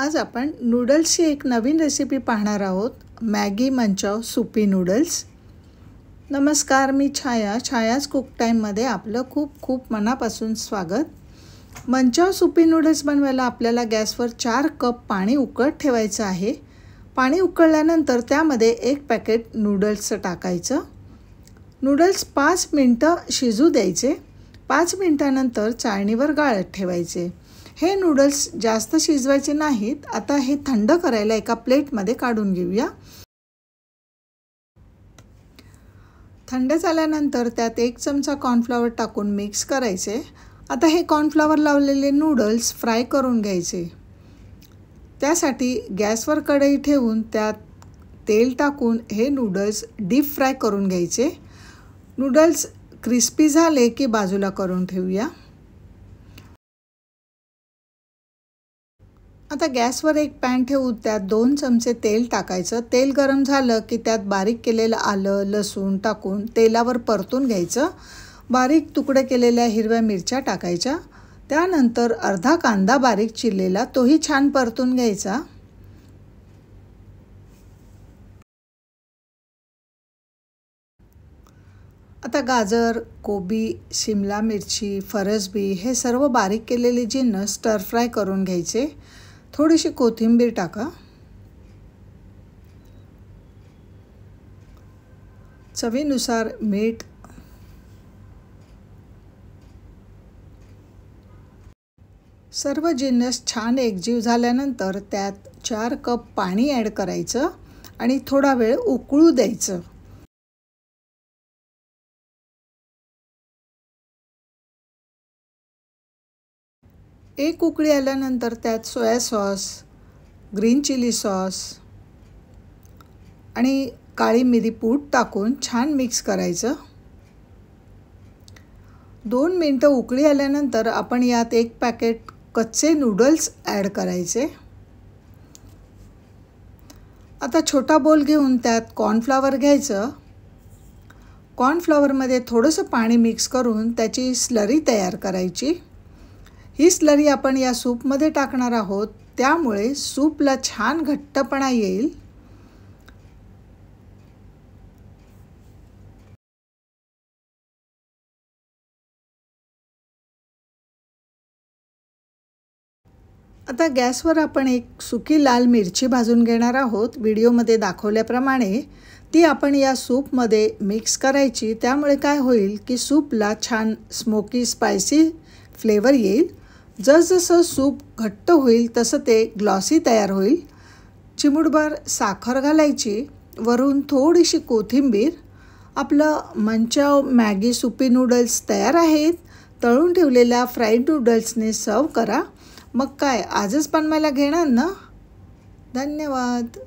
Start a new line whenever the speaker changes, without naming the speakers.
आज आपण नूडल्सची एक नवीन रेसिपी पाहणार आहोत। Maggi manchow soupy noodles. नमस्कार, मी छायाज कुक टाईममध्ये आपलं खूप खूप मनापासून स्वागत। मंचाव सुपी नूडल्स बनवायला आपल्याला गॅसवर 4 कप पाणी उकळत ठेवायचं आहे। पाणी उकळल्यानंतर त्यामध्ये 1 पॅकेट नूडल्सचं टाकायचं। नूडल्स 5 मिनिटं शिजू द्यायचे। 5 मिनिटानंतर चाळणीवर गाळत ठेवायचे। हे नूडल्स जास्त शिजवायचे नाहीत। आता हे थंड करायला एका प्लेटमध्ये काढून घेऊया। थंड झाल्यानंतर त्यात 1 चमचा कॉर्नफ्लॉवर टाकून मिक्स करायचे। आता हे कॉर्नफ्लॉवर लावलेले नूडल्स फ्राय करून घ्यायचे। त्यासाठी गॅसवर कढई ठेवून त्यात तेल टाकून हे नूडल्स डीप फ्राय करून घ्यायचे। नूडल्स क्रिस्पी झाले की बाजूला करून ठेवूया। आता गॅसवर एक पॅन ठेवून त्यात 2 चमचे तेल टाकायचं। तेल गरम झालं की त्यात बारीक केलेलं आलं लसूण टाकून तेलावर परतून घ्यायचं। बारीक तुकडे केलेल्या हिरव्या मिरच्या टाकायच्या। त्यानंतर अर्धा कांदा बारीक चिरलेला तोही छान परतून घ्यायचा। आता गाजर, कोबी, शिमला मिरची, फरसबी हे सर्व बारीक केलेले जिन्नस स्टर फ्राय करून घ्यायचे। थोडीशी कोथिंबीर टाका। चवीनुसार मीठ। सर्व जिन्नस छान एकजीव झाल्यानंतर त्यात 4 कप पाणी ॲड करायचं आणि थोडा वेळ उकळू द्यायचं। एक उकळी आल्यानंतर त्यात soya sauce, green chilli sauce आणि काळी मिरी पूड टाकून छान मिक्स करायचं। 2 मिनिटं उकळी आल्यानंतर आपण यात 1 पॅकेट कच्चे नूडल्स ॲड करायचे। आता छोटा बोल घेऊन त्यात कॉर्नफ्लॉवर घ्यायचं। कॉर्नफ्लॉवरमध्ये थोडंसं पाणी मिक्स करून त्याची स्लरी तयार करायची। ही स्लरी आपण या सूपमध्ये टाकणार आहोत, त्यामुळे सूपला छान घट्टपणा येईल। आता गॅसवर आपण एक सुकी लाल मिरची भाजून घेणार आहोत। व्हिडिओमध्ये दाखवल्याप्रमाणे ती आपण या सूपमध्ये मिक्स करायची। त्यामुळे काय होईल की सूपला छान स्मोकी स्पायसी फ्लेवर येईल। जसजसं सूप घट्ट होईल तसं ते ग्लॉसी तयार होईल। चिमूटभर साखर घालायची, वरून थोडीशी कोथिंबीर। आपलं मंचाव मॅगी सुपी नूडल्स तयार आहेत। तळून ठेवलेल्या फ्राईड नूडल्सने सर्व करा। मग काय आजच बनवायला घेणार ना? धन्यवाद।